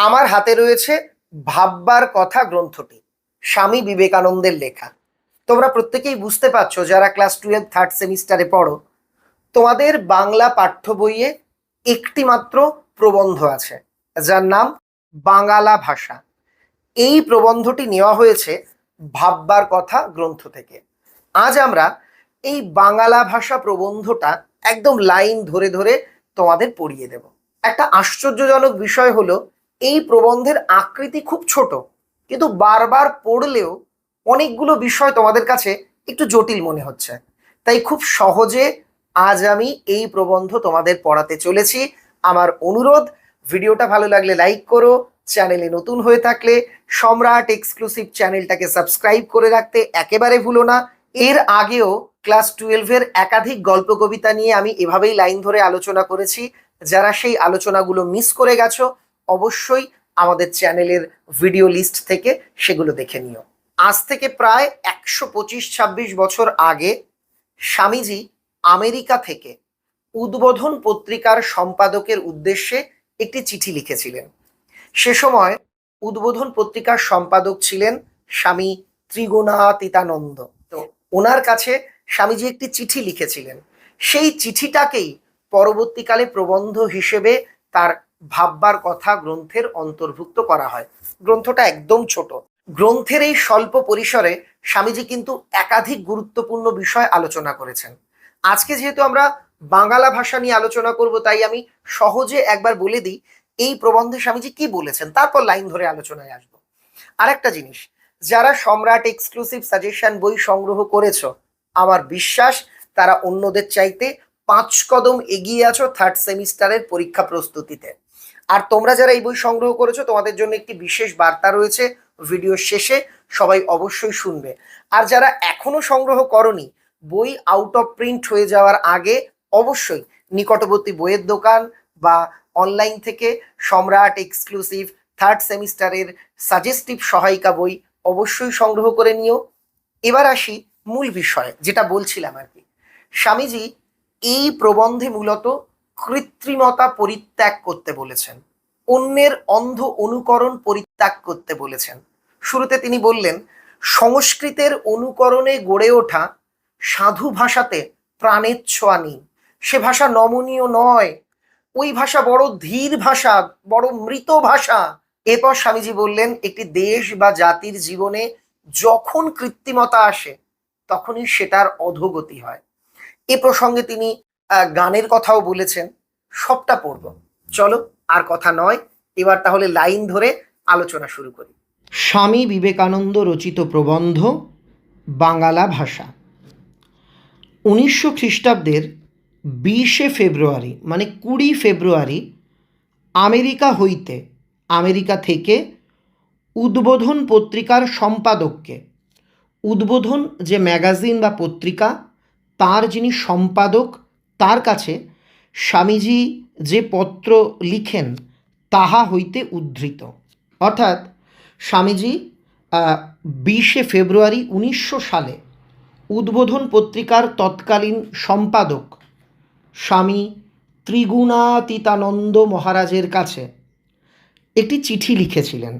আমার হাতে রয়েছে ভাববার কথা গ্রন্থটি, স্বামী বিবেকানন্দের লেখা। তোমরা প্রত্যেকেই বুঝতে পারছো যারা ক্লাস 12 থার্ড সেমিস্টারে পড়ো, তোমাদের বাংলা পাঠ্য বইয়ে একটি মাত্র প্রবন্ধ আছে যার নাম বাঙ্গালা ভাষা। এই প্রবন্ধটি নেওয়া হয়েছে ভাববার কথা গ্রন্থ থেকে। আজ আমরা এই বাঙ্গালা ভাষা প্রবন্ধটা একদম লাইন ধরে ধরে তোমাদের পড়িয়ে দেব। একটা আশ্চর্যজনক বিষয় হলো এই প্রবন্ধের আকৃতি খুব ছোট, কিন্তু বারবার পড়লেও অনেকগুলো বিষয় তোমাদের কাছে একটু জটিল মনে হচ্ছে। তাই খুব সহজে আজ আমি এই প্রবন্ধ তোমাদের পড়াতে চলেছি। আমার অনুরোধ, ভিডিওটা ভালো লাগলে লাইক করো, চ্যানেলে নতুন হয়ে থাকলে সম্রাট এক্সক্লুসিভ চ্যানেলটাকে সাবস্ক্রাইব করে রাখতে একেবারে ভুলো না। এর আগেও ক্লাস 12-এর একাধিক গল্প কবিতা নিয়ে আমি এভাবেই লাইন ধরে আলোচনা করেছি। যারা সেই আলোচনাগুলো মিস করে গেছো, অবশ্যই আমাদের চ্যানেলের ভিডিও লিস্ট থেকে সেগুলো দেখে নিও। আজ থেকে প্রায় 125-26 বছর আগে স্বামীজি আমেরিকা থেকে উদ্বোধন পত্রিকার সম্পাদকের উদ্দেশ্যে একটি চিঠি লিখেছিলেন। সে সময় উদ্বোধন পত্রিকার সম্পাদক ছিলেন স্বামী ত্রিগুণাতীতানন্দ। তো ওনার কাছে স্বামীজি একটি চিঠি লিখেছিলেন। সেই চিঠিটাকেই পরবর্তীকালে প্রবন্ধ হিসেবে তার ভাববার কথা গ্রন্থের অন্তর্ভুক্ত করা হয়। গ্রন্থটা একদম ছোট। গ্রন্থের এই স্বল্প পরিসরে স্বামীজি কিন্তু একাধিক গুরুত্বপূর্ণ বিষয় আলোচনা করেছেন। আজকে যেহেতু আমরা বাংলা ভাষা নিয়ে আলোচনা করব, তাই আমি সহজে একবার বলে দিই এই প্রবন্ধে স্বামীজি কি বলেছেন, তারপর লাইন ধরে আলোচনায় আসবো। আর একটা জিনিস, যারা সম্রাট এক্সক্লুসিভ সাজেশন বই সংগ্রহ করেছো, আমার বিশ্বাস তারা অন্যদের চাইতে 5 কদম এগিয়ে আছো থার্ড সেমিস্টারের পরীক্ষা প্রস্তুতিতে। আর তোমরা যারা এই বই সংগ্রহ করেছো, তোমাদের জন্য একটি বিশেষ বার্তা রয়েছে ভিডিও শেষে, সবাই অবশ্যই শুনবে। আর যারা এখনো সংগ্রহ করনি, বই আউট অফ প্রিন্ট হয়ে যাওয়ার আগে অবশ্যই নিকটবর্তী বইয়ের দোকান বা অনলাইন থেকে সম্রাট এক্সক্লুসিভ থার্ড সেমিস্টারের সাজেস্টিভ সহায়িকা বই অবশ্যই সংগ্রহ করে নিও। এবার আসি মূল বিষয়, যেটা বলছিলাম আর কি। স্বামীজি এই প্রবন্ধে মূলত কৃত্রিমতা পরিত্যাগ করতে বলেছেন, অন্যের অন্ধ অনুকরণ পরিত্যাগ করতে বলেছেন। শুরুতে তিনি বললেন, সংস্কৃতের অনুকরণে গড়ে ওঠা সাধু ভাষাতে প্রাণের ছোঁয়া নেই, সে ভাষা নমনীয় নয়, ওই ভাষা বড় ধীর ভাষা, বড় মৃত ভাষা। এরপর স্বামীজি বললেন, একটি দেশ বা জাতির জীবনে যখন কৃত্রিমতা আসে তখনই সেটার অধোগতি হয়। এ প্রসঙ্গে তিনি গানের কথাও বলেছেন। সবটা পড়ব, চলো আর কথা নয়, এবার তাহলে লাইন ধরে আলোচনা শুরু করি। স্বামী বিবেকানন্দ রচিত প্রবন্ধ বাংলা ভাষা। 1900 খ্রিস্টাব্দের 20শে ফেব্রুয়ারি, মানে 20 ফেব্রুয়ারি আমেরিকা থেকে উদ্বোধন পত্রিকার সম্পাদককে, উদ্বোধন যে ম্যাগাজিন বা পত্রিকা, তার যিনি সম্পাদক, তার কাছে স্বামীজি যে পত্র লিখেন তাহা হইতে উদ্ধৃত। অর্থাৎ স্বামীজি 20শে ফেব্রুয়ারি 1900 সালে উদ্বোধন পত্রিকার তৎকালীন সম্পাদক স্বামী ত্রিগুণাতীতানন্দ মহারাজের কাছে একটি চিঠি লিখেছিলেন।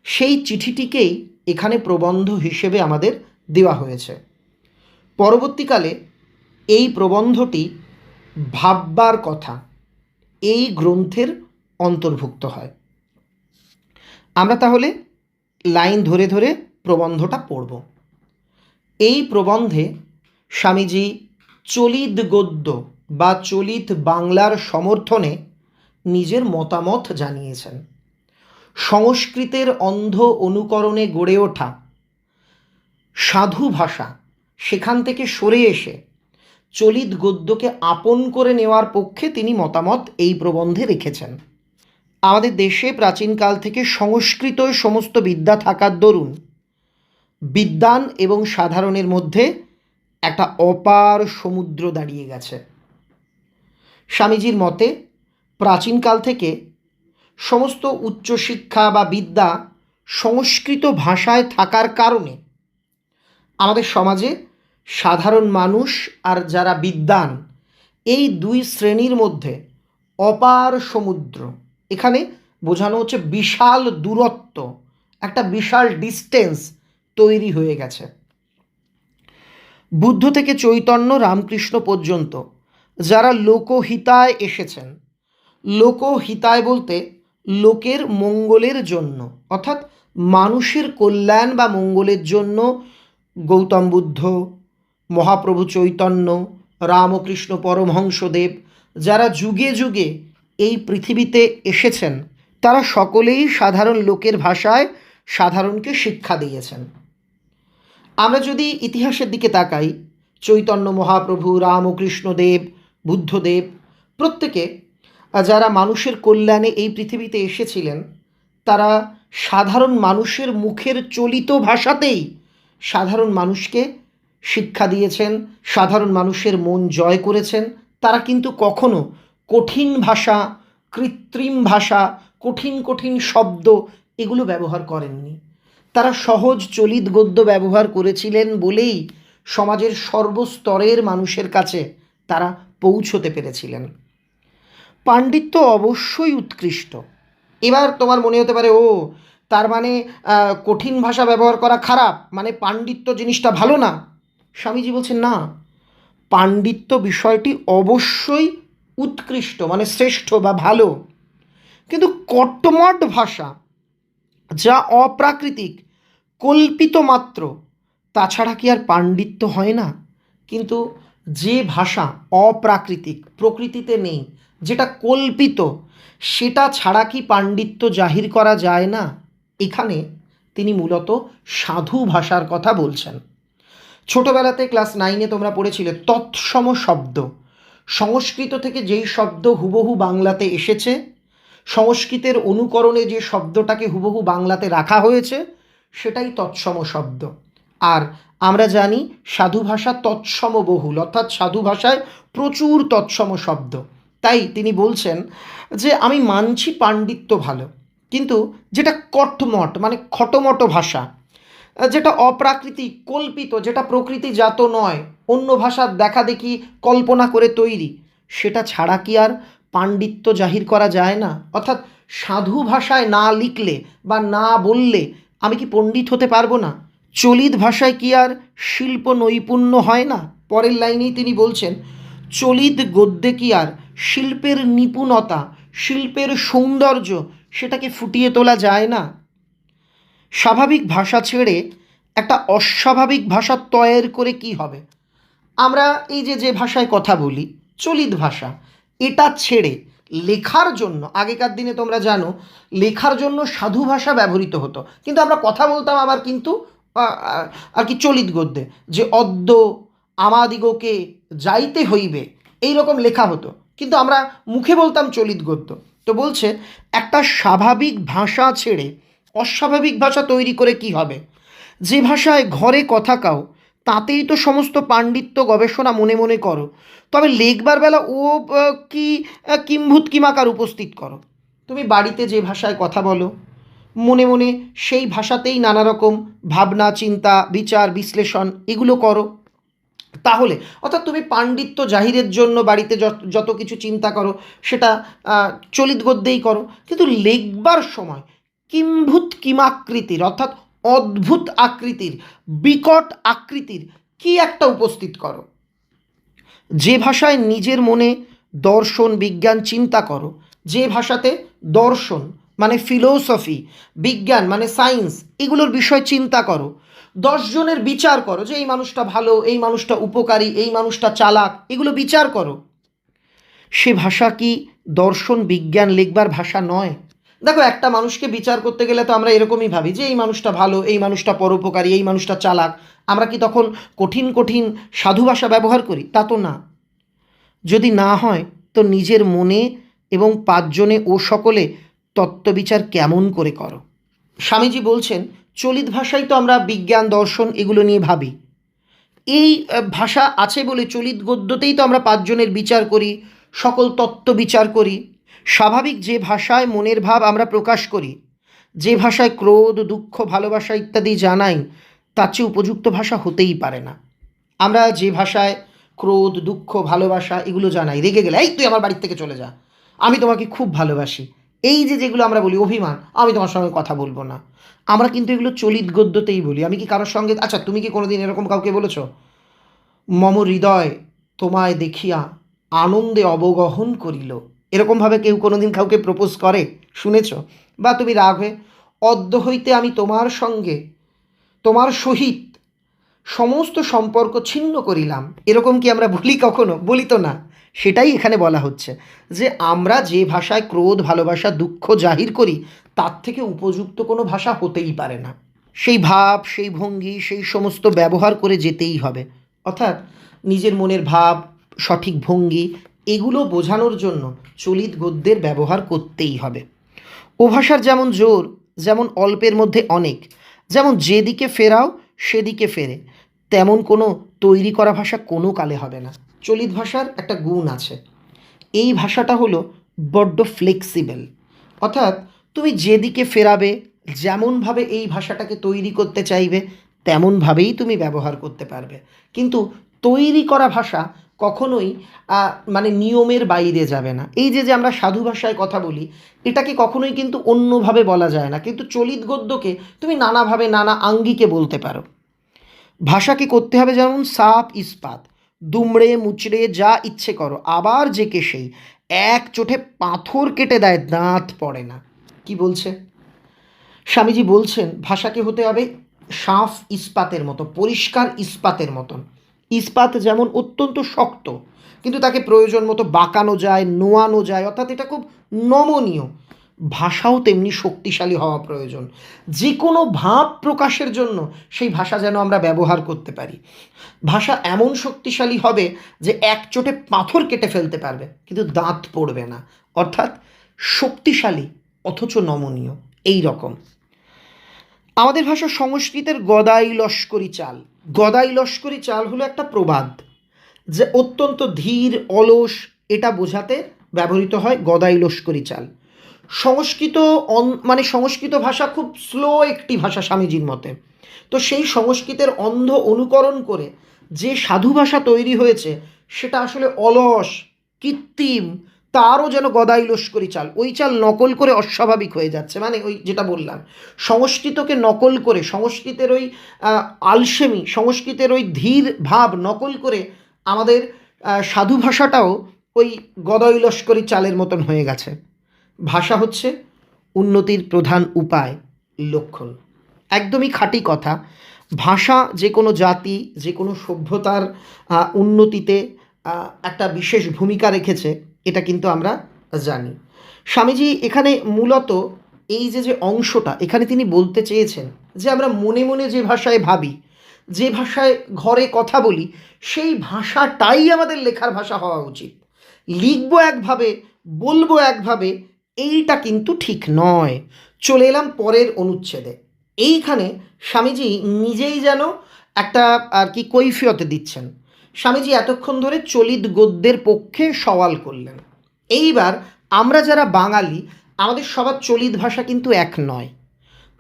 সেই চিঠিটিকেই এখানে প্রবন্ধ হিসেবে আমাদের দেওয়া হয়েছে। পরবর্তীকালে এই প্রবন্ধটি ভাববার কথা এই গ্রন্থের অন্তর্ভুক্ত হয়। আমরা তাহলে লাইন ধরে ধরে প্রবন্ধটা পড়ব। এই প্রবন্ধে স্বামীজি চলিত গদ্য বা চলিত বাংলার সমর্থনে নিজের মতামত জানিয়েছেন। সংস্কৃতের অন্ধ অনুকরণে গড়ে ওঠা সাধু ভাষা, সেখান থেকে সরে এসে চলিত গদ্যকে আপন করে নেওয়ার পক্ষে তিনি মতামত এই প্রবন্ধে রেখেছেন। আমাদের দেশে প্রাচীনকাল থেকে সংস্কৃত সমস্ত বিদ্যা থাকার দরুন বিদ্বান এবং সাধারণের মধ্যে একটা অপার সমুদ্র দাঁড়িয়ে গেছে। স্বামীজির মতে প্রাচীনকাল থেকে সমস্ত উচ্চশিক্ষা বা বিদ্যা সংস্কৃত ভাষায় থাকার কারণে আমাদের সমাজে সাধারণ মানুষ আর যারা বিদ্বান, এই দুই শ্রেণীর মধ্যে অপার সমুদ্র, এখানে বোঝানো হচ্ছে বিশাল দূরত্ব, একটা বিশাল ডিস্টেন্স তৈরি হয়ে গেছে। বুদ্ধ থেকে চৈতন্য রামকৃষ্ণ পর্যন্ত যারা লোকহিতায় এসেছেন, লোকহিতায় বলতে লোকের মঙ্গলের জন্য, অর্থাৎ মানুষের কল্যাণ বা মঙ্গলের জন্য গৌতম বুদ্ধ, মহাপ্রভু চৈতন্য, রামকৃষ্ণ পরমহংসদেব যারা যুগে যুগে এই পৃথিবীতে এসেছেন, তারা সকলেই সাধারণ লোকের ভাষায় সাধারণকে শিক্ষা দিয়েছেন। আমরা যদি ইতিহাসের দিকে তাকাই, চৈতন্য মহাপ্রভু, রামকৃষ্ণদেব, বুদ্ধদেব প্রত্যেকে যারা মানুষের কল্যাণে এই পৃথিবীতে এসেছিলেন, তারা সাধারণ মানুষের মুখের চলিত ভাষাতেই সাধারণ মানুষকে শিক্ষা দিয়েছেন, সাধারণ মানুষের মন জয় করেছেন। তারা কিন্তু কখনো কঠিন ভাষা, কৃত্রিম ভাষা, কঠিন কঠিন শব্দ এগুলো ব্যবহার করেননি। তারা সহজ চলিত গদ্য ব্যবহার করেছিলেন বলেই সমাজের সর্বস্তরের মানুষের কাছে তারা পৌঁছতে পেরেছিলেন। পাণ্ডিত্য অবশ্যই উৎকৃষ্ট। এবার তোমার মনে হতে পারে, ও তার মানে কঠিন ভাষা ব্যবহার করা খারাপ, মানে পাণ্ডিত্য জিনিসটা ভালো না। স্বামীজি বলছেন না, পাণ্ডিত্য বিষয়টি অবশ্যই উৎকৃষ্ট, মানে শ্রেষ্ঠ বা ভালো, কিন্তু কটমট ভাষা যা অপ্রাকৃতিক, কল্পিত মাত্র, তাছাড়া কি আর পাণ্ডিত্য হয় না? কিন্তু যে ভাষা অপ্রাকৃতিক, প্রকৃতিতে নেই, যেটা কল্পিত, সেটা ছাড়া কি পাণ্ডিত্য জাহির করা যায় না? এখানে তিনি মূলত সাধু ভাষার কথা বলছেন। ছোটবেলাতে ক্লাস 9-এ তোমরা পড়েছিলে তৎসম শব্দ। সংস্কৃত থেকে যেই শব্দ হুবহু বাংলাতে এসেছে, সংস্কৃতের অনুকরণে যে শব্দটাকে হুবহু বাংলাতে রাখা হয়েছে, সেটাই তৎসম শব্দ। আর আমরা জানি সাধু ভাষা তৎসম বহুল, অর্থাৎ সাধু ভাষায় প্রচুর তৎসম শব্দ। তাই তিনি বলছেন যে আমি মানছি পাণ্ডিত্য ভালো, কিন্তু যেটা কটমট মানে খটোমটো ভাষা, যেটা অপ্রাকৃতিক, কল্পিত, যেটা প্রকৃতিজাত নয়, অন্য ভাষার দেখা দেখি কল্পনা করে তৈরি, সেটা ছাড়া কি আর পাণ্ডিত্য জাহির করা যায় না? অর্থাৎ সাধু ভাষায় না লিখলে বা না বললে আমি কি পণ্ডিত হতে পারবো না? চলিত ভাষায় কি আর শিল্প নৈপুণ্য হয় না? পরের লাইনেই তিনি বলছেন, চলিত গদ্যে কি আর শিল্পের নিপুণতা, শিল্পের সৌন্দর্য সেটাকে ফুটিয়ে তোলা যায় না? স্বাভাবিক ভাষা ছেড়ে একটা অস্বাভাবিক ভাষা তৈরি করে কি হবে? আমরা এই যে ভাষায় কথা বলি, চলিত ভাষা, এটা ছেড়ে লেখার জন্য, আগেকার দিনে তোমরা জানো লেখার জন্য সাধু ভাষা ব্যবহৃত হতো, কিন্তু আমরা কথা বলতাম আবার কিন্তু আর কি চলিত গদ্যে, যে অদ্য আমাদিগকে যাইতে হইবে, এই রকম লেখা হতো, কিন্তু আমরা মুখে বলতাম চলিত গদ্য। তো বলছে একটা স্বাভাবিক ভাষা ছেড়ে অস্বাভাবিক ভাষা তৈরি করে কি হবে? যে ভাষায় ঘরে কথা কাও, তাতেই তো সমস্ত পাণ্ডিত্য গবেষণা মনে মনে করো, তবে লেখবার বেলা ও কি কিম্ভূত কিমাকার উপস্থিত করো। তুমি বাড়িতে যে ভাষায় কথা বলো, মনে মনে সেই ভাষাতেই নানা রকম ভাবনা, চিন্তা, বিচার, বিশ্লেষণ এগুলো করো। তাহলে অর্থাৎ তুমি পাণ্ডিত্য জাহিরের জন্য বাড়িতে যত কিছু চিন্তা করো সেটা চলিত গদ্যেই করো, কিন্তু লেখবার সময় কিম্ভূত কিমাকৃতির, অর্থাৎ অদ্ভুত আকৃতির, বিকট আকৃতির কি একটা উপস্থিত করো। যে ভাষায় নিজের মনে দর্শন, বিজ্ঞান চিন্তা করো, যে ভাষাতে দর্শন মানে ফিলোসফি, বিজ্ঞান মানে সায়েন্স, এগুলোর বিষয় চিন্তা করো, 10 জনের বিচার করো যে এই মানুষটা ভালো, এই মানুষটা উপকারী, এই মানুষটা চালাক, এগুলো বিচার করো, সে ভাষা কি দর্শন বিজ্ঞান লিখবার ভাষা নয়? দেখো, একটা মানুষকে বিচার করতে গেলে তো আমরা এরকমই ভাবি যে এই মানুষটা ভালো, এই মানুষটা পরোপকারী, এই মানুষটা চালাক। আমরা কি তখন কঠিন কঠিন সাধু ভাষা ব্যবহার করি? তা তো না। যদি না হয় তো নিজের মনে এবং 5 জনে ও সকলে তত্ত্ববিচার কেমন করে করো? স্বামীজি বলছেন চলিত ভাষাই তো আমরা বিজ্ঞান, দর্শন এগুলো নিয়ে ভাবি। এই ভাষা আছে বলে চলিত গদ্যতেই তো আমরা 5 জনের বিচার করি, সকল তত্ত্ব বিচার করি। স্বাভাবিক যে ভাষায় মনের ভাব আমরা প্রকাশ করি, যে ভাষায় ক্রোধ, দুঃখ, ভালোবাসা ইত্যাদি জানাই, তার চেয়ে উপযুক্ত ভাষা হতেই পারে না। আমরা যে ভাষায় ক্রোধ, দুঃখ, ভালোবাসা এগুলো জানাই, রেগে গেলে এই তুই আমার বাড়ির থেকে চলে যা, আমি তোমাকে খুব ভালোবাসি, এই যে যেগুলো আমরা বলি অভিমান, আমি তোমার সঙ্গে কথা বলবো না, আমরা কিন্তু এগুলো চলিত গদ্যতেই বলি। আমি কি কারোর সঙ্গে, আচ্ছা তুমি কি কোনোদিন এরকম কাউকে বলেছো, মম হৃদয় তোমায় দেখিয়া আনন্দে অবগহন করিল? এরকমভাবে কেউ কোনোদিন কাউকে প্রপোজ করে শুনেছ? বা তুমি রাগ হয়ে, অদ্য হইতে আমি তোমার সঙ্গে, তোমার সহিত সমস্ত সম্পর্ক ছিন্ন করিলাম, এরকম কি আমরা বলি কখনো? বলি তো না। সেটাই এখানে বলা হচ্ছে, যে আমরা যে ভাষায় ক্রোধ, ভালোবাসা, দুঃখ জাহির করি, তার থেকে উপযুক্ত কোনো ভাষা হতেই পারে না। সেই ভাব, সেই ভঙ্গি, সেই সমস্ত ব্যবহার করে যেতেই হবে। অর্থাৎ নিজের মনের ভাব, সঠিক ভঙ্গি, এগুলো বোঝানোর জন্য চলিত গদ্যের ব্যবহার করতেই হবে। ও ভাষার যেমন জোর, যেমন অল্পের মধ্যে অনেক, যেমন যেদিকে ফেরাও সেদিকে ফেরে, তেমন কোনো তৈরি করা ভাষা কোনো কালে হবে না। চলিত ভাষার একটা গুণ আছে, এই ভাষাটা হলো বড্ড ফ্লেক্সিবল। অর্থাৎ তুমি যেদিকে ফেরাবে, যেমনভাবে এই ভাষাটাকে তৈরি করতে চাইবে, তেমনভাবেই তুমি ব্যবহার করতে পারবে। কিন্তু তৈরি করা ভাষা কখনোই মানে নিয়মের বাইরে যাবে না। এই যে যে আমরা সাধু ভাষায় কথা বলি, এটাকে কখনোই কিন্তু অন্যভাবে বলা যায় না, কিন্তু চলিত গদ্যকে তুমি নানাভাবে, নানা আঙ্গিকে বলতে পারো। ভাষাকে করতে হবে যেমন সাপ ইস্পাত, দুমড়ে মুচড়ে যা ইচ্ছে করো, আবার যে কে সেই, এক চোটে পাথর কেটে দেয়, দাঁত পড়ে না। কি বলছে স্বামীজি? বলছেন ভাষাকে হতে হবে সাফ ইস্পাতের মতো, পরিষ্কার ইস্পাতের মতন। ইস্পাত যেমন অত্যন্ত শক্ত, কিন্তু তাকে প্রয়োজন মতো বাঁকানো যায়, নোয়ানো যায়, অর্থাৎ এটা খুব নমনীয়। ভাষাও তেমনি শক্তিশালী হওয়া প্রয়োজন। যে কোনো ভাব প্রকাশের জন্য সেই ভাষা যেন আমরা ব্যবহার করতে পারি। ভাষা এমন শক্তিশালী হবে যে এক চোটে পাথর কেটে ফেলতে পারবে, কিন্তু দাঁত পড়বে না। অর্থাৎ শক্তিশালী অথচ নমনীয়, এই রকম। আমাদের ভাষা সংস্কৃতের গদাই লস্করি চাল। গদাই লস্করি চাল হলো একটা প্রবাদ, যে অত্যন্ত ধীর, অলস, এটা বোঝাতে ব্যবহৃত হয় গদাই লস্করি চাল। সংস্কৃত মানে সংস্কৃত ভাষা খুব স্লো একটি ভাষা স্বামীজির মতে। তো সেই সংস্কৃতের অন্ধ অনুকরণ করে যে সাধু ভাষা তৈরি হয়েছে, সেটা আসলে অলস, কৃত্রিম, তারও যেন গদাই লস্করি চাল। ওই চাল নকল করে অস্বাভাবিক হয়ে যাচ্ছে। মানে ওই যেটা বললাম, সংস্কৃতকে নকল করে, সংস্কৃতের ওই আলসেমি, সংস্কৃতের ওই ধীর ভাব নকল করে আমাদের সাধু ভাষাটাও ওই গদাই লস্করি চালের মতন হয়ে গেছে। ভাষা হচ্ছে উন্নতির প্রধান উপায়, লক্ষণ। একদমই খাঁটি কথা। ভাষা যে কোনো জাতি, যে কোনো সভ্যতার উন্নতিতে একটা বিশেষ ভূমিকা রেখেছে, এটা কিন্তু আমরা জানি। স্বামীজি এখানে মূলত এই যে যে অংশটা এখানে তিনি বলতে চেয়েছেন, যে আমরা মনে মনে যে ভাষায় ভাবি, যে ভাষায় ঘরে কথা বলি, সেই ভাষাটাই আমাদের লেখার ভাষা হওয়া উচিত। লিখবো একভাবে, বলবো একভাবে, এইটা কিন্তু ঠিক নয়। চলে এলাম পরের অনুচ্ছেদে। এইখানে স্বামীজি নিজেই যেন একটা আর কি কৈফিয়ত দিচ্ছেন। স্বামীজি এতক্ষণ ধরে চলিত গদ্যের পক্ষে সওয়াল করলেন। এইবার আমরা যারা বাঙালি, আমাদের সবার চলিত ভাষা কিন্তু এক নয়।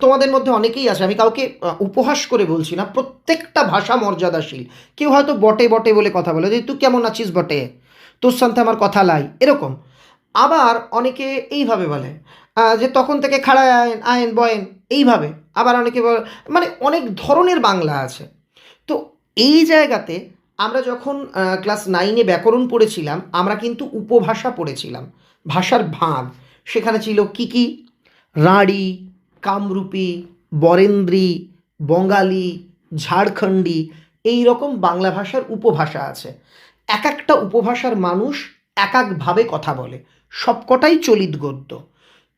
তোমাদের মধ্যে অনেকেই আছে, আমি কাউকে উপহাস করে বলছি না, প্রত্যেকটা ভাষা মর্যাদাশীল। কেউ হয়তো বটে বটে বলে কথা বলে, যে তুই কেমন আছিস বটে, তোর সাথে আমার কথা লাই, এরকম। আবার অনেকে এইভাবে বলে, যে তখন থেকে খাড়ায় আয়েন আয়েন বয়েন, এইভাবে। আবার অনেকে মানে অনেক ধরনের বাংলা আছে। তো এই জায়গাতে আমরা যখন ক্লাস 9-এ ব্যাকরণ পড়েছিলাম, আমরা কিন্তু উপভাষা পড়েছিলাম, ভাষার ভাগ। সেখানে ছিল কি কি, রাঢ়ী, কামরূপী, বরেন্দ্রী, বঙ্গালী, ঝাড়খণ্ডী, এই রকম বাংলা ভাষার উপভাষা আছে। এক একটা উপভাষার মানুষ এক একভাবে কথা বলে, সবকটাই চলিত গদ্য।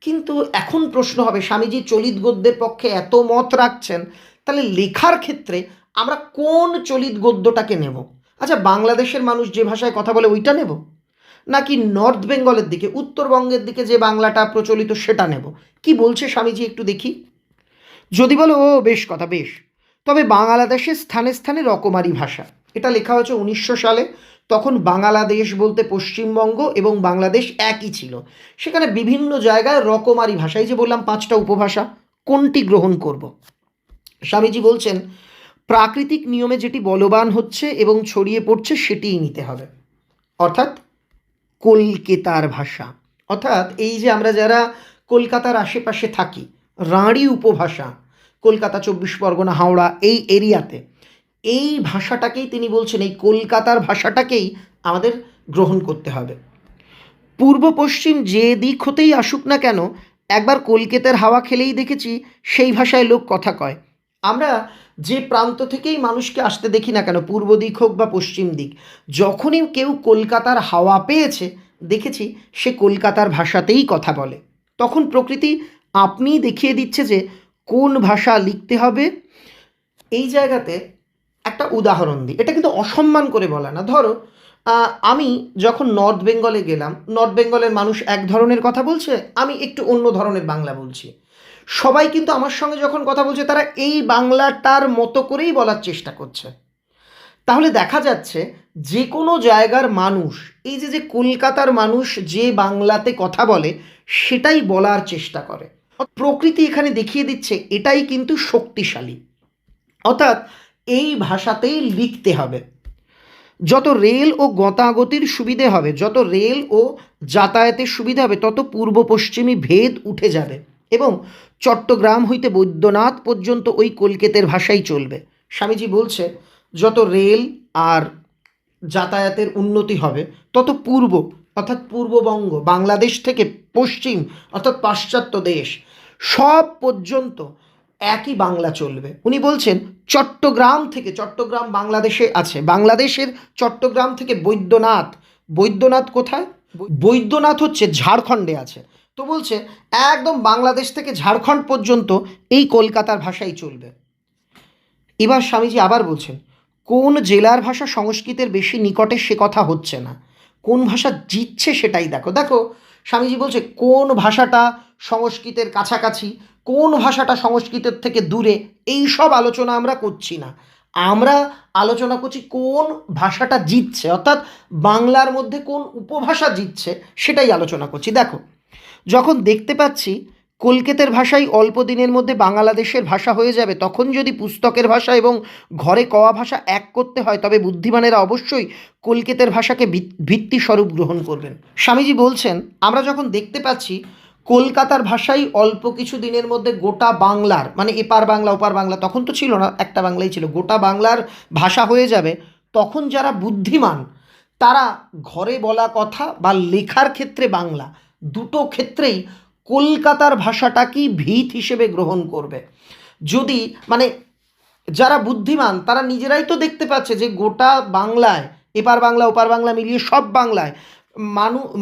কিন্তু এখন প্রশ্ন হবে, স্বামীজি চলিত গদ্যের পক্ষে এত মত রাখছেন, তাহলে লেখার ক্ষেত্রে আমরা কোন চলিত গদ্যটাকে নেব? আচ্ছা, বাংলাদেশের মানুষ যে ভাষায় কথা বলে ওইটা নেব, নাকি নর্থ বেঙ্গলের দিকে, উত্তরবঙ্গের দিকে যে বাংলাটা প্রচলিত সেটা নেব? কি বলছে স্বামীজি একটু দেখি। যদি বলো ও বেশ কথা, বেশ, তবে বাংলাদেশের স্থানে স্থানে রকমারি ভাষা, এটা লেখা হয়েছে 1900 সালে। তখন বাংলাদেশ বলতে পশ্চিমবঙ্গ এবং বাংলাদেশ একই ছিল। সেখানে বিভিন্ন জায়গায় রকমারি ভাষা, এই যে বললাম 5টা উপভাষা, কোনটি গ্রহণ করব? স্বামীজি বলছেন, প্রাকৃতিক নিয়মে যেটি বলবান হচ্ছে এবং ছড়িয়ে পড়ছে সেটিই নিতে হবে। অর্থাৎ কলকেতার ভাষা। অর্থাৎ এই যে আমরা যারা কলকাতার আশেপাশে থাকি, রাঁড়ি উপভাষা, কলকাতা, 24 পরগনা, হাওড়া এই এরিয়াতে, এই ভাষাটাকেই তিনি বলছেন, এই কলকাতার ভাষাটাকেই আমাদের গ্রহণ করতে হবে। পূর্ব পশ্চিম যে দিক হতেই আসুক না কেন, একবার কলকাতার হাওয়া খেলেই দেখেছি সেই ভাষায় লোক কথা কয়। আমরা যে প্রান্ত থেকেই মানুষকে আসতে দেখি না কেন, পূর্ব দিক হোক বা পশ্চিম দিক, যখনই কেউ কলকাতার হাওয়া পেয়েছে দেখেছি সে কলকাতার ভাষাতেই কথা বলে। তখন প্রকৃতি আপনিই দেখিয়ে দিচ্ছে যে কোন ভাষা লিখতে হবে। এই জায়গাতে একটা উদাহরণ দিই, এটা কিন্তু অসম্মান করে বলা না। ধরো আমি যখন নর্থ বেঙ্গলে গেলাম, নর্থ বেঙ্গলের মানুষ এক ধরনের কথা বলছে, আমি একটু অন্য ধরনের বাংলা বলছি। সবাই কিন্তু আমার সঙ্গে যখন কথা বলছে তারা এই বাংলাটার মতো করেই বলার চেষ্টা করছে। তাহলে দেখা যাচ্ছে যে কোনো জায়গার মানুষ, এই যে কলকাতার মানুষ যে বাংলাতে কথা বলে সেটাই বলার চেষ্টা করে। প্রকৃতি এখানে দেখিয়ে দিচ্ছে এটাই কিন্তু শক্তিশালী, অর্থাৎ এই ভাষাতেই লিখতে হবে। যত রেল ও গতাগতির সুবিধে হবে, যত রেল ও যাতায়াতের সুবিধা হবে, তত পূর্ব পশ্চিমী ভেদ উঠে যাবে এবং চট্টগ্রাম হইতে বৈদ্যনাথ পর্যন্ত ওই কলকাতার ভাষাই চলবে। স্বামীজি বলছে যত রেল আর যাতায়াতের উন্নতি হবে তত পূর্ব, অর্থাৎ পূর্ববঙ্গ, বাংলাদেশ থেকে পশ্চিম অর্থাৎ পাশ্চাত্য দেশ সব পর্যন্ত একই বাংলা চলবে। উনি বলছেন চট্টগ্রাম থেকে, চট্টগ্রাম বাংলাদেশে আছে, বাংলাদেশের চট্টগ্রাম থেকে বৈদ্যনাথ, বৈদ্যনাথ কোথায়? বৈদ্যনাথ হচ্ছে ঝাড়খণ্ডে আছে। তো বলছে একদম বাংলাদেশ থেকে ঝাড়খণ্ড পর্যন্ত এই কলকাতার ভাষাই চলবে। এবার স্বামীজি আবার বলছেন কোন জেলার ভাষা সংস্কৃতের বেশি নিকটে সে কথা হচ্ছে না, কোন ভাষা জিতছে সেটাই দেখো। দেখো স্বামীজি বলছে কোন ভাষাটা সংস্কৃতের কাছাকাছি, কোন ভাষাটা সংস্কৃতের থেকে দূরে, এই সব আলোচনা আমরা করছি না। আমরা আলোচনা করছি কোন ভাষাটা জিতছে, অর্থাৎ বাংলার মধ্যে কোন উপভাষা জিতছে সেটাই আলোচনা করছি। দেখো যখন দেখতে পাচ্ছি কলকাতার ভাষাই অল্প দিনের মধ্যে বাংলাদেশের ভাষা হয়ে যাবে, তখন যদি পুস্তকের ভাষা এবং ঘরে কওয়া ভাষা এক করতে হয় তবে বুদ্ধিমানেরা অবশ্যই কলকাতার ভাষাকে ভিত্তিস্বরূপ গ্রহণ করবেন। স্বামীজি বলছেন আমরা যখন দেখতে পাচ্ছি কলকাতার ভাষাই অল্প কিছু দিনের মধ্যে গোটা বাংলার, মানে এপার বাংলা ওপার বাংলা, তখন তো ছিল না, একটা বাংলাই ছিল, গোটা বাংলার ভাষা হয়ে যাবে, তখন যারা বুদ্ধিমান তারা ঘরে বলা কথা বা লেখার ক্ষেত্রে বাংলা, দুটো ক্ষেত্রেই কলকাতার ভাষাটাকেই ভিত হিসেবে গ্রহণ করবে। যদি মানে যারা বুদ্ধিমান তারা নিজেরাই তো দেখতে পাচ্ছে যে গোটা বাংলায়, এপার বাংলা ওপার বাংলা মিলিয়ে সব বাংলায়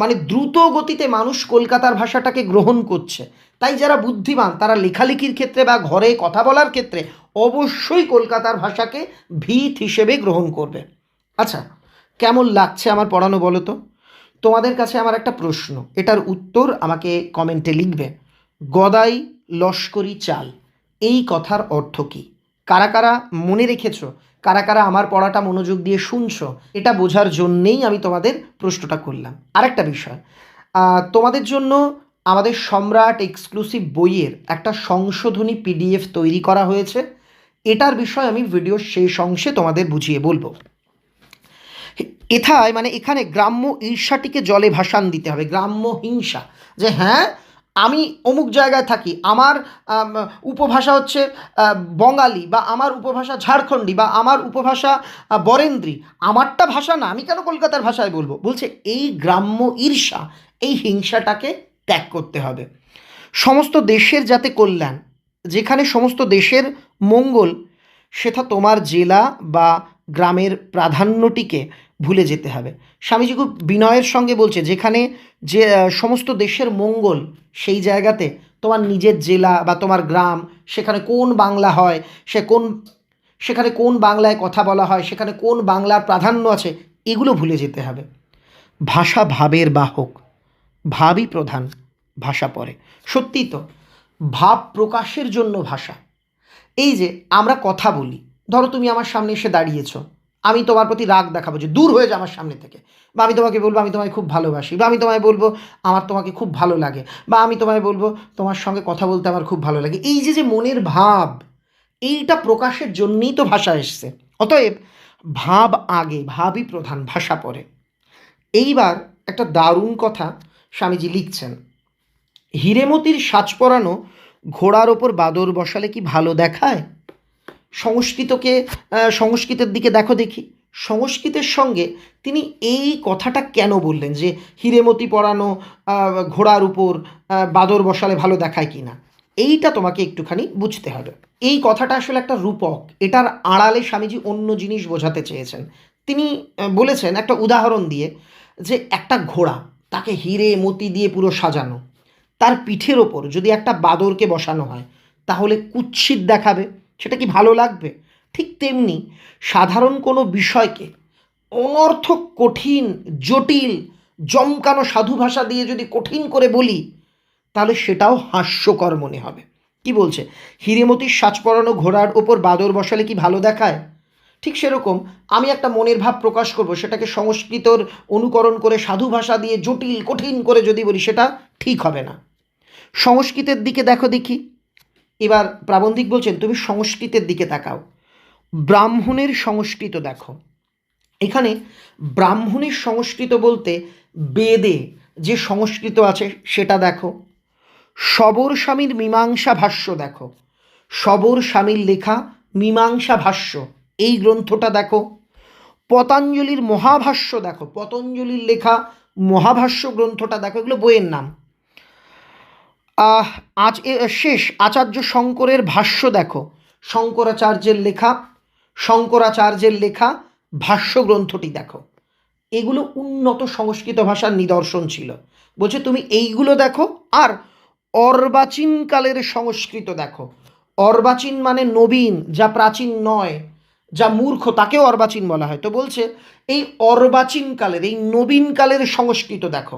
মানে দ্রুত গতিতে মানুষ কলকাতার ভাষাটাকে গ্রহণ করছে। তাই যারা বুদ্ধিমান তারা লেখালেখির ক্ষেত্রে বা ঘরে কথা বলার ক্ষেত্রে অবশ্যই কলকাতার ভাষাকে ভিত হিসেবে গ্রহণ করবে। আচ্ছা, কেমন লাগছে আমার পড়ানো বলো তো? তোমাদের কাছে আমার একটা প্রশ্ন, এটার উত্তর আমাকে কমেন্টে লিখবে। গদাই লস্করি চাল, এই কথার অর্থ কী? কারা কারা মনে রেখেছো, কারা কারা আমার পড়াটা মনোযোগ দিয়ে শুনছো, এটা বোঝার জন্যেই আমি তোমাদের প্রশ্নটা করলাম। আরেকটা বিষয়, তোমাদের জন্য আমাদের সম্রাট এক্সক্লুসিভ বইয়ের একটা সংশোধনী পিডিএফ তৈরি করা হয়েছে। এটার বিষয় আমি ভিডিওর শেষ অংশে তোমাদের বুঝিয়ে বলবো। এথায় মানে এখানে গ্রাম্য ঈর্ষাটিকে জলে ভাসান দিতে হবে, গ্রাম্য হিংসা, যে হ্যাঁ আমি অমুক জায়গায় থাকি, আমার উপভাষা হচ্ছে বঙ্গালী, বা আমার উপভাষা ঝাড়খণ্ডী, বা আমার উপভাষা বরেন্দ্রী, আমারটা ভাষা না, আমি কেন কলকাতার ভাষায় বলবো? বলছে এই গ্রাম্য ঈর্ষা, এই হিংসাটাকে ত্যাগ করতে হবে। সমস্ত দেশের যাতে কল্যাণ, যেখানে সমস্ত দেশের মঙ্গল, সেটা তোমার জেলা বা গ্রামের প্রাধান্যটিকে ভুলে যেতে হবে। স্বামীজি খুব বিনয়ের সঙ্গে বলছে যেখানে যে সমস্ত দেশের মঙ্গল, সেই জায়গাতে তোমার নিজের জেলা বা তোমার গ্রাম, সেখানে কোন বাংলা হয়, সেখানে কোন বাংলায় কথা বলা হয়, সেখানে কোন বাংলার প্রাধান্য আছে, এগুলো ভুলে যেতে হবে। ভাষা ভাবের বাহক, ভাবই প্রধান, ভাষা পরে। সত্যি তো, ভাব প্রকাশের জন্য ভাষা। এই যে আমরা কথা বলি, ধরো তুমি আমার সামনে এসে দাঁড়িয়েছো, আমি তোমার প্রতি রাগ দেখাবো যে দূর হয়ে যাও আমার সামনে থেকে, বা আমি তোমাকে বলবো আমি তোমায় খুব ভালোবাসি, বা আমি তোমায় বলবো আমার তোমাকে খুব ভালো লাগে, বা আমি তোমায় বলবো তোমার সঙ্গে কথা বলতে আমার খুব ভালো লাগে। এই যে মনের ভাব, এইটা প্রকাশের জন্যই তো ভাষা এসছে। অতএব ভাব আগে, ভাবই প্রধান, ভাষা পরে। এইবার একটা দারুণ কথা স্বামীজি লিখছেন, হীরেমতির সাজ পরানো ঘোড়ার ওপর বাদর বসালে কি ভালো দেখায়? সংস্কৃতের দিকে দেখো দেখি। সংস্কৃতের সঙ্গে তিনি এই কথাটা কেন বললেন যে হীরেমতি পরানো ঘোড়ার উপর বাদর বসালে ভালো দেখায় কি না? এইটা তোমাকে একটুখানি বুঝতে হবে। এই কথাটা আসলে একটা রূপক, এটার আড়ালে স্বামীজি অন্য জিনিস বোঝাতে চেয়েছেন। তিনি বলেছেন একটা উদাহরণ দিয়ে যে একটা ঘোড়া, তাকে হিরে মতি দিয়ে পুরো সাজানো, তার পিঠের ওপর যদি একটা বাদরকে বসানো হয় তাহলে কুৎসিত দেখাবে, সেটা কি ভালো লাগবে? ঠিক তেমনি সাধারণ কোনো বিষয়কে অনর্থক কঠিন, জটিল, জমকানো সাধু ভাষা দিয়ে যদি কঠিন করে বলি তাহলে সেটাও হাস্যকর মনে হবে। কি বলছে? হীরেমতির সাজ পরানো ঘোড়ার ওপর বাদর বসালে কি ভালো দেখায়? ঠিক সেরকম আমি একটা মনের ভাব প্রকাশ করব, সেটাকে সংস্কৃতর অনুকরণ করে সাধু ভাষা দিয়ে জটিল কঠিন করে যদি বলি সেটা ঠিক হবে না। সংস্কৃতের দিকে দেখো দেখি। এবার প্রাবন্ধিক বলছেন তুমি সংস্কৃতের দিকে তাকাও, ব্রাহ্মণের সংস্কৃত দেখো। এখানে ব্রাহ্মণের সংস্কৃত বলতে বেদে যে সংস্কৃত আছে সেটা দেখো। সবর স্বামীর মীমাংসা ভাষ্য দেখো, সবর স্বামীর লেখা মীমাংসা ভাষ্য, এই গ্রন্থটা দেখো। পতঞ্জলির মহাভাষ্য দেখো, পতঞ্জলির লেখা মহাভাষ্য গ্রন্থটা দেখো। এগুলো বইয়ের নাম। শেষ আচার্য শঙ্করের ভাষ্য দেখো, শঙ্করাচার্যের লেখা ভাষ্য গ্রন্থটি দেখো। এগুলো উন্নত সংস্কৃত ভাষার নিদর্শন ছিল। বলছে তুমি এইগুলো দেখো, আর অর্বাচীন কালের সংস্কৃত দেখো। অর্বাচীন মানে নবীন, যা প্রাচীন নয়, যা মূর্খ তাকেও অর্বাচীন বলা হয়। তো বলছে এই অর্বাচীন কালের, এই নবীন কালের সংস্কৃত দেখো।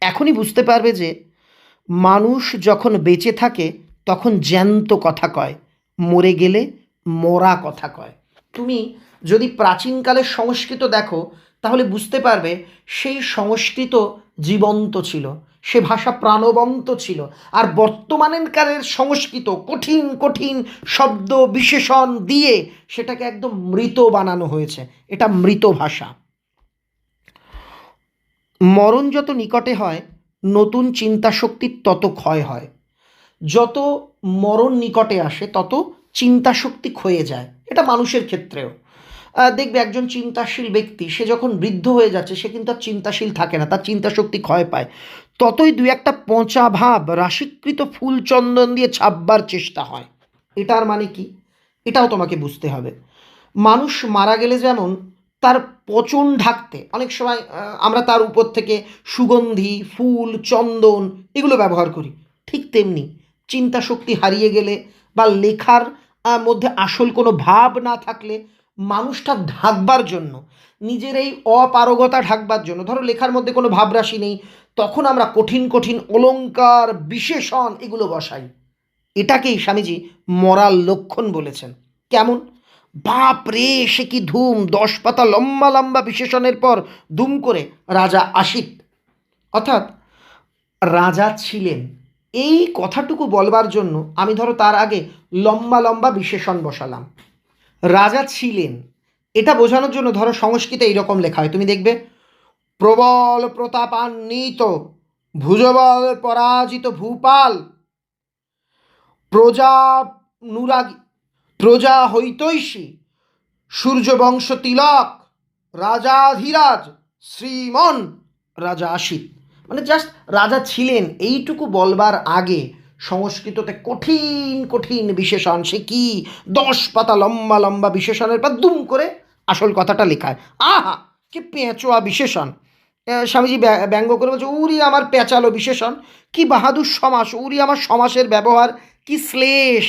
এখনই বুঝতে পারবে যে মানুষ যখন বেঁচে থাকে তখন জ্যান্ত কথা কয়, মরে গেলে মরা কথা কয়। তুমি যদি প্রাচীনকালের সংস্কৃত দেখো তাহলে বুঝতে পারবে সেই সংস্কৃত জীবন্ত ছিল, সে ভাষা প্রাণবন্ত ছিল। আর বর্তমানের কালের সংস্কৃত কঠিন কঠিন শব্দ বিশেষণ দিয়ে সেটাকে একদম মৃত বানানো হয়েছে। এটা মৃত ভাষা। মরণ যত নিকটে হয় নতুন চিন্তাশক্তির তত ক্ষয় হয়। যত মরণ নিকটে আসে তত চিন্তাশক্তি ক্ষয়ে যায়। এটা মানুষের ক্ষেত্রেও দেখবে একজন চিন্তাশীল ব্যক্তি সে যখন বৃদ্ধ হয়ে যাচ্ছে সে কিন্তু আর চিন্তাশীল থাকে না, তার চিন্তাশক্তি ক্ষয় পায়। ততই দু একটা পচা ভাব রাশিকৃত ফুল চন্দন দিয়ে ছাপবার চেষ্টা হয়। এটার মানে কি? এটাও তোমাকে বুঝতে হবে। মানুষ মারা গেলে যেমন তার পচন ঢাকতে অনেক সময় আমরা তার উপর থেকে সুগন্ধি, ফুল, চন্দন এগুলো ব্যবহার করি, ঠিক তেমনি চিন্তাশক্তি হারিয়ে গেলে বা লেখার মধ্যে আসল কোনো ভাব না থাকলে মানুষটা ঢাকবার জন্য, নিজের এই অপারগতা ঢাকবার জন্য, ধরো লেখার মধ্যে কোনো ভাবরাশি নেই, তখন আমরা কঠিন কঠিন অলংকার, বিশেষণ এগুলো বসাই। এটাকেই স্বামীজি মরার লক্ষণ বলেছেন। কেমন? বাপ রে, সে কি ধুম! 10 পাতা লম্বা লম্বা বিশেষণের পর দুম করে রাজা আসিত, অর্থাৎ রাজা ছিলেন, এই কথাটুকু বলবার জন্য আমি ধরো তার আগে লম্বা লম্বা বিশেষণ বসালাম। রাজা ছিলেন এটা বোঝানোর জন্য ধরো সংস্কৃতে এইরকম লেখা হয়, তুমি দেখবে প্রবল প্রতাপান্বিত ভুজবল পরাজিত ভূপাল প্রজানুরাগী প্রজা হৈতৈষী সূর্যবংশ তিলক রাজাধিরাজ শ্রীমন রাজা আসিত। মানে জাস্ট রাজা ছিলেন এইটুকু বলবার আগে সংস্কৃততে কঠিন কঠিন বিশেষণ, সে কি 10 পাতা লম্বা লম্বা বিশেষণের পর দুম করে আসল কথাটা লেখায়। আহা কি পেঁচোয়া বিশেষণ! স্বামীজি ব্যঙ্গ করে বলছে উরি আমার পেঁচালো বিশেষণ, কি বাহাদুর সমাস, উরি আমার সমাসের ব্যবহার কি শ্লেষ।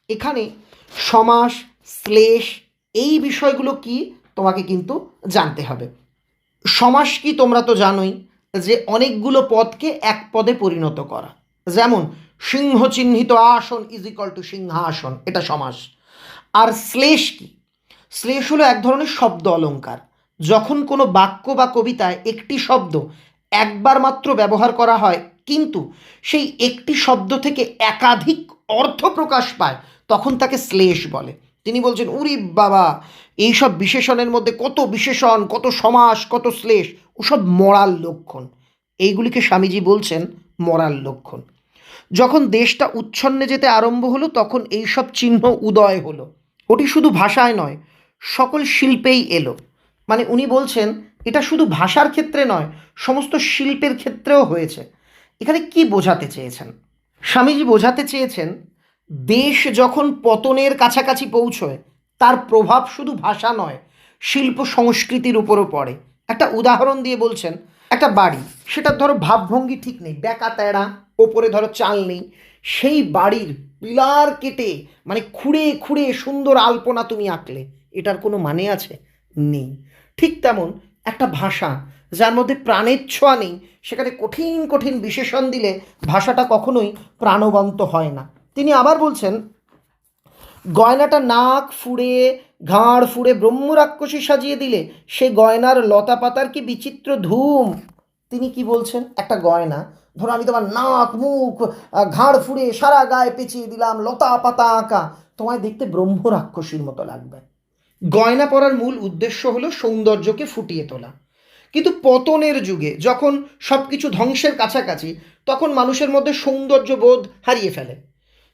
এখানে সমাস, শ্লেষ এই বিষয়গুলো কি তোমাকে কিন্তু জানতে হবে। সমাস কি তোমরা তো জানোই, যে অনেকগুলো পদকে এক পদে পরিণত করা। যেমন সিংহ চিহ্নিত আসন ইজ ইকাল টু সিংহাসন, এটা সমাস। আর শ্লেষ কি? শ্লেষ হলো এক ধরনের শব্দ অলঙ্কার। যখন কোনো বাক্য বা কবিতায় একটি শব্দ একবার মাত্র ব্যবহার করা হয় কিন্তু সেই একটি শব্দ থেকে একাধিক অর্থ প্রকাশ পায় তখন তাকে শ্লেষ বলে। তিনি বলছেন উরি বাবা, এইসব বিশেষণের মধ্যে কত বিশেষণ, কত সমাস, কত শ্লেষ, ওসব মরার লক্ষণ। এইগুলিকে স্বামীজি বলছেন মরার লক্ষণ। যখন দেশটা উচ্ছন্নে যেতে আরম্ভ হলো তখন এইসব চিহ্ন উদয় হলো। ওটি শুধু ভাষায় নয়, সকল শিল্পেই এলো। মানে উনি বলছেন এটা শুধু ভাষার ক্ষেত্রে নয়, সমস্ত শিল্পের ক্ষেত্রেও হয়েছে। এখানে কি বোঝাতে চেয়েছেন? স্বামীজি বোঝাতে চেয়েছেন দেশ যখন পতনের কাছাকাছি পৌঁছয় তার প্রভাব শুধু ভাষা নয়, শিল্প সংস্কৃতির উপরও পড়ে। একটা উদাহরণ দিয়ে বলছেন, একটা বাড়ি, সেটার ধরো ভাবভঙ্গি ঠিক নেই, বেঁকা তেড়া, ওপরে ধরো চাল নেই, সেই বাড়ির পিলার কেটে মানে খুঁড়ে খুঁড়ে সুন্দর আলপনা তুমি আঁকলে, এটার কোনো মানে আছে? নেই। ঠিক তেমন একটা ভাষা যার মধ্যে প্রাণের ছোঁয়া নেই, সেখানে কঠিন কঠিন বিশেষণ দিলে ভাষাটা কখনোই প্রাণবন্ত হয় না। তিনি আবার বলছেন গয়নাটা নাক ফুঁড়ে ঘাড় ফুঁড়ে ব্রহ্মরাক্ষসী সাজিয়ে দিলে সে গয়নার লতা পাতার কি বিচিত্র ধুম। তিনি কি বলছেন, একটা গয়না ধরো আমি তোমার নাক মুখ ঘাড় ফুঁড়ে সারা গায়ে পেঁচিয়ে দিলাম, লতা পাতা আঁকা, তোমায় দেখতে ব্রহ্মরাক্ষসীর মতো লাগবে। গয়না পরার মূল উদ্দেশ্য হলো সৌন্দর্যকে ফুটিয়ে তোলা। কিন্তু পতনের যুগে যখন সব কিছু ধ্বংসের কাছাকাছি, তখন মানুষের মধ্যে সৌন্দর্য বোধ হারিয়ে ফেলে।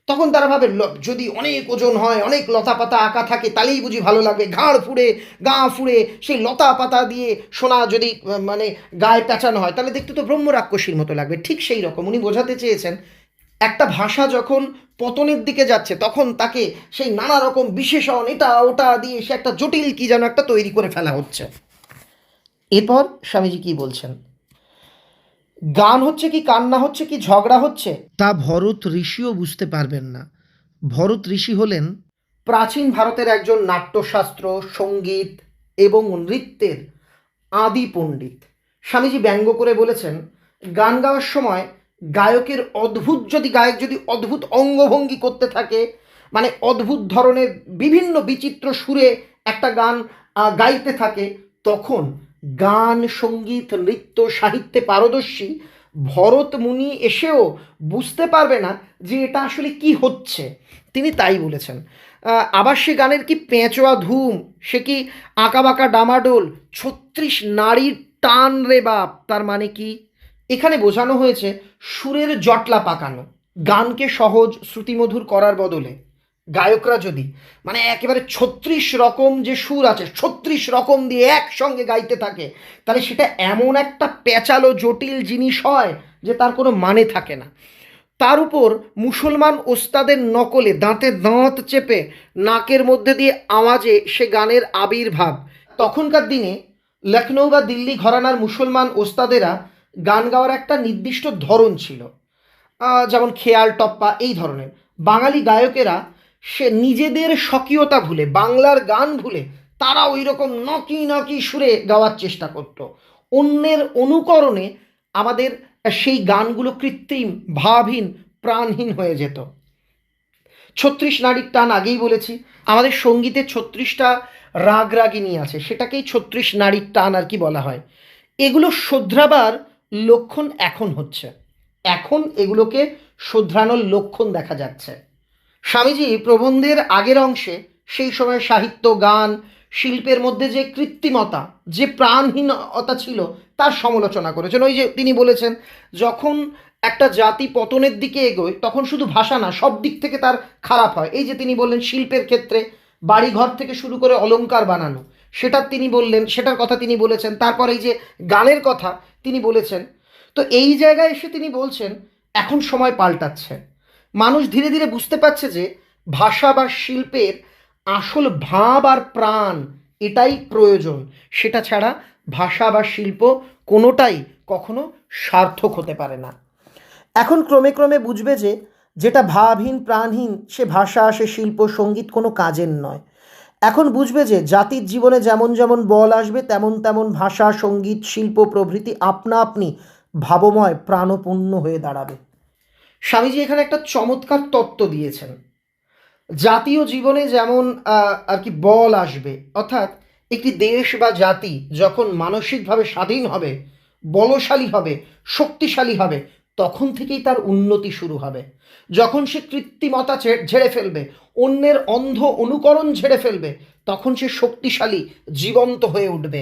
তখন তারা ভাবে যদি অনেক ওজন হয়, অনেক লতা পাতা আঁকা থাকে, তাহলেই বুঝি ভালো লাগবে, ঘাড় ফুঁড়ে গা ফুঁড়ে সেই লতা পাতা দিয়ে সোনা যদি মানে গায়ে পেঁচানো হয় তাহলে দেখতে তো ব্রহ্মরাক্ষসীর মতো লাগবে। ঠিক সেই রকম উনি বোঝাতে চেয়েছেন একটা ভাষা যখন পতনের দিকে যাচ্ছে তখন তাকে সেই নানা রকম বিশেষণ এটা ওটা দিয়ে সে একটা জটিল কি যেন একটা তৈরি করে ফেলা হচ্ছে। এরপর স্বামীজি কি বলছেন, গান হচ্ছে কি কান্না হচ্ছে কি ঝগড়া হচ্ছে তা ভরত ঋষিও বুঝতে পারবেন না। ভরত ঋষি হলেন প্রাচীন ভারতের একজন নাট্যশাস্ত্র, সঙ্গীত এবং নৃত্যের আদি পণ্ডিত। স্বামীজি ব্যঙ্গ করে বলেছেন গান গাওয়ার সময় গায়কের গায়ক যদি অদ্ভুত অঙ্গভঙ্গি করতে থাকে, মানে অদ্ভুত ধরনের বিভিন্ন বিচিত্র সুরে একটা গান গাইতে থাকে, তখন গান সঙ্গীত নৃত্য সাহিত্যে পারদর্শী ভরত মুনি এসেও বুঝতে পারবে না যে এটা আসলে কি হচ্ছে। তিনি তাই বলেছেন। আবার সে গানের কি পেঁচোয়া ধুম, সে কি আঁকাবাঁকা ডামাডোল, ৩৬ নারীর টান রে বাপ, তার মানে কি? এখানে বোঝানো হয়েছে সুরের জটলা পাকানো। গানকে সহজ শ্রুতিমধুর করার বদলে গায়করা যদি মানে একেবারে ৩৬ রকম যে সুর আছে ৩৬ রকম দিয়ে একসঙ্গে গাইতে থাকে, তাহলে সেটা এমন একটা পেঁচালো জটিল জিনিস হয় যে তার কোনো মানে থাকে না। তার উপর মুসলমান ওস্তাদের নকলে দাঁতে দাঁত চেপে নাকের মধ্যে দিয়ে আওয়াজে সে গানের আবির্ভাব। তখনকার দিনে লখনৌ বা দিল্লি ঘরানার মুসলমান ওস্তাদেরা গান গাওয়ার একটা নির্দিষ্ট ধরন ছিল, যেমন খেয়াল টপ্পা এই ধরনের। বাঙালি গায়কেরা সে নিজেদের স্বকীয়তা ভুলে বাংলার গান ভুলে তারা ওই রকম নকি নকি সুরে গাওয়ার চেষ্টা করত। অন্যের অনুকরণে আমাদের সেই গানগুলো কৃত্রিম, ভাবহীন, প্রাণহীন হয়ে যেত। ৩৬ নারীর টান আগেই বলেছি, আমাদের সঙ্গীতে ৩৬টা রাগ রাগিনী আছে, সেটাকেই ৩৬ নারীর টান আর কি বলা হয়। এগুলো শোধরাবার লক্ষণ এখন হচ্ছে, এখন এগুলোকে শোধরানোর লক্ষণ দেখা যাচ্ছে। স্বামীজি প্রবন্ধের আগের অংশে সেই সময় সাহিত্য গান শিল্পের মধ্যে যে কৃত্রিমতা, যে প্রাণহীনতা ছিল তার সমালোচনা করেছেন। ওই যে তিনি বলেছেন যখন একটা জাতি পতনের দিকে এগোয় তখন শুধু ভাষা না, সব দিক থেকে তার খারাপ হয়। এই যে তিনি বললেন শিল্পের ক্ষেত্রে বাড়িঘর থেকে শুরু করে অলংকার বানানো, সেটার কথা তিনি বলেছেন। তারপর এই যে গানের কথা তিনি বলেছেন। তো এই জায়গায় এসে তিনি বলছেন এখন সময় পাল্টাচ্ছে, মানুষ ধীরে ধীরে বুঝতে পারছে যে ভাষা বা শিল্পের আসল ভাব আর প্রাণ এটাই প্রয়োজন, সেটা ছাড়া ভাষা বা শিল্প কোনোটাই কখনো সার্থক হতে পারে না। এখন ক্রমে ক্রমে বুঝবে যে যেটা ভাবহীন প্রাণহীন সে ভাষা সে শিল্প সঙ্গীত কোনো কাজের নয়। এখন বুঝবে যে জাতির জীবনে যেমন যেমন বল আসবে তেমন তেমন ভাষা সঙ্গীত শিল্প প্রভৃতি আপনা আপনি ভাবময় প্রাণপূর্ণ হয়ে দাঁড়াবে। স্বামীজি এখানে একটা চমৎকার তত্ত্ব দিয়েছেন। জাতীয় জীবনে যেমন আর কি বল আসবে, অর্থাৎ একটি দেশ বা জাতি যখন মানসিকভাবে স্বাধীন হবে, বলশালী হবে, শক্তিশালী হবে, তখন থেকেই তার উন্নতি শুরু হবে। যখন সে কৃত্রিমতা ঝেড়ে ফেলবে, অন্যের অন্ধ অনুকরণ ঝেড়ে ফেলবে, তখন সে শক্তিশালী জীবন্ত হয়ে উঠবে।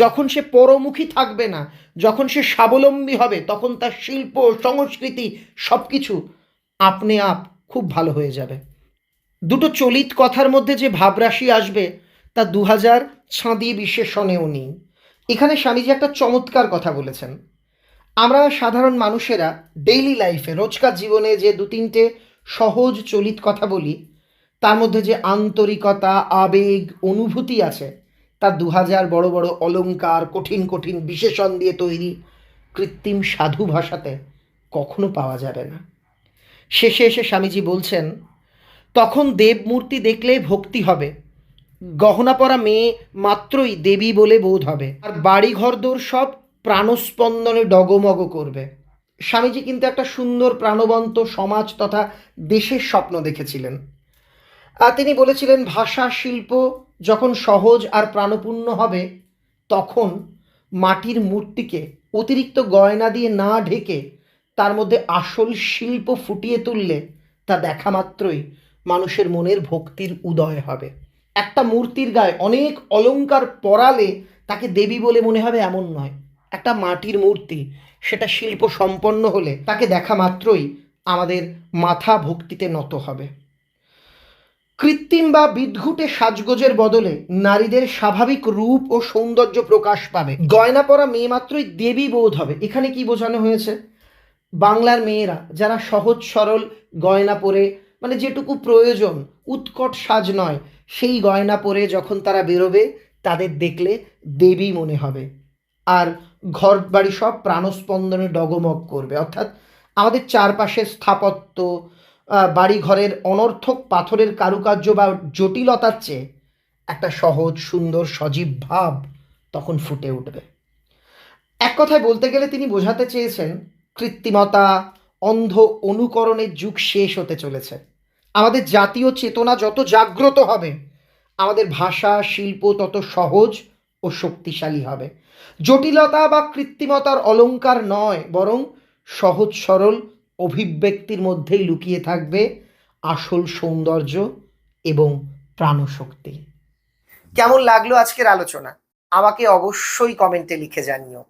যখন সে পরমুখী থাকবে না, যখন সে স্বাবলম্বী হবে, তখন তার শিল্প, সংস্কৃতি সব কিছু আপনি আপ খুব ভালো হয়ে যাবে। দুটো চলিত কথার মধ্যে যে ভাবরাশি আসবে তা 2000 ছাঁদি বিশেষণেও নেই। এখানে স্বামীজি একটা চমৎকার কথা বলেছেন। আমরা সাধারণ মানুষেরা ডেইলি লাইফে, রোজকার জীবনে যে দু তিনটে সহজ চলিত কথা বলি, তার মধ্যে যে আন্তরিকতা, আবেগ, অনুভূতি আছে, তার 2000 বড় বড় অলংকার, কঠিন কঠিন বিশেষণ দিয়ে তৈরি কৃত্রিম সাধু ভাষাতে কখনো পাওয়া যাবে না। শেষে এসে স্বামীজি বলছেন, তখন দেবমূর্তি দেখলে ভক্তি হবে, গহনা পরা মেয়ে মাত্রই দেবী বলে বোধ হবে, আর বাড়ি ঘরদোর সব প্রাণস্পন্দনে ডগমগ করবে। স্বামীজি কিন্তু একটা সুন্দর প্রাণবন্ত সমাজ তথা দেশের স্বপ্ন দেখেছিলেন। আর তিনি বলেছিলেন, ভাষা শিল্প যখন সহজ আর প্রাণপূর্ণ হবে, তখন মাটির মূর্তিকে অতিরিক্ত গয়না দিয়ে না ঢেকে তার মধ্যে আসল শিল্প ফুটিয়ে তুললে তা দেখা মাত্রই মানুষের মনের ভক্তির উদয় হবে। একটা মূর্তির গায়ে অনেক অলংকার পরালে তাকে দেবী বলে মনে হবে এমন নয়। একটা মাটির মূর্তি, সেটা শিল্প সম্পন্ন হলে তাকে দেখা মাত্রই আমাদের মাথা ভক্তিতে নত হবে। কৃত্রিম বা বিদঘুটে সাজগোজের বদলে নারীদের স্বাভাবিক রূপ ও সৌন্দর্য প্রকাশ পাবে। গয়না পরা মেয়ে মাত্রই দেবী বোধ হবে। এখানে কি বোঝানো হয়েছে? বাংলার মেয়েরা যারা সহজ সরল গয়না পরে, মানে যেটুকু প্রয়োজন, উৎকট সাজ নয়, সেই গয়না পরে যখন তারা বেরোবে, তাদের দেখলে দেবী মনে হবে। আর ঘর বাড়ি সব প্রাণস্পন্দনে ডগমগ করবে। অর্থাৎ আমাদের চারপাশের স্থাপত্য, বাড়ি ঘরের অনর্থক পাথরের কারুকার্য বা জটিলতার চেয়ে একটা সহজ সুন্দর সজীব ভাব তখন ফুটে উঠবে। এক কথায় বলতে গেলে তিনি বোঝাতে চেয়েছেন, কৃত্রিমতা, অন্ধ অনুকরণের যুগ শেষ হতে চলেছে। আমাদের জাতীয় চেতনা যত জাগ্রত হবে, আমাদের ভাষা শিল্প তত সহজ ও শক্তিশালী হবে। জটিলতা বা কৃত্রিমতার অলংকার নয়, বরং সহজ সরল অভিব্যক্তির মধ্যেই লুকিয়ে থাকবে আসল সৌন্দর্য এবং প্রাণশক্তি। কেমন লাগলো আজকের আলোচনা? আমাকে অবশ্যই কমেন্টে লিখে জানিও।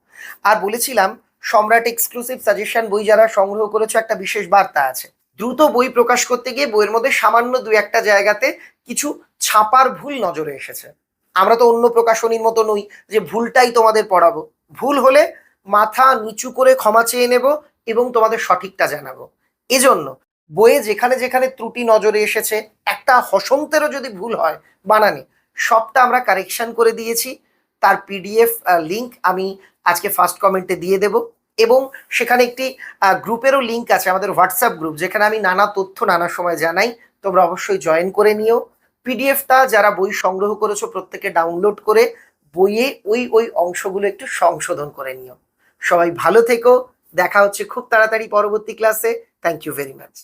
আর বলেছিলাম, সম্রাট এক্সক্লুসিভ সাজেশন বই যারা সংগ্রহ করেছো, একটা বিশেষ বার্তা আছে। দ্রুত বই প্রকাশ করতে গিয়ে বইয়ের মধ্যে সামান্য দু একটা জায়গাতে কিছু ছাপার ভুল নজরে এসেছে। আমরা তো অন্য প্রকাশনীর মতো নই যে ভুলটাই তোমাদের পড়াবো। ভুল হলে মাথা নিচু করে ক্ষমা চেয়ে নেব এবং তোমাদের সঠিকটা জানাবো। এজন্য বইয়ে যেখানে যেখানে ত্রুটি নজরে এসেছে, একটা হসন্তেরও যদি ভুল হয় বানানে, সবটা আমরা কারেকশন করে দিয়েছি। তার পিডিএফ লিংক আমি আজকে ফার্স্ট কমেন্টে দিয়ে দেব, এবং সেখানে একটি গ্রুপেরও লিংক আছে, আমাদের হোয়াটসঅ্যাপ গ্রুপ, যেখানে আমি নানা তথ্য নানা সময় জানাই। তোমরা অবশ্যই জয়েন করে নিও। পিডিএফটা যারা বই সংগ্রহ করেছো প্রত্যেকে ডাউনলোড করে বইয়ে ওই ওই অংশগুলো একটু সংশোধন করে নিও। সবাই ভালো থেকো। দেখা হচ্ছে খুব তাড়াতাড়ি পরবর্তী ক্লাসে। Thank you very much.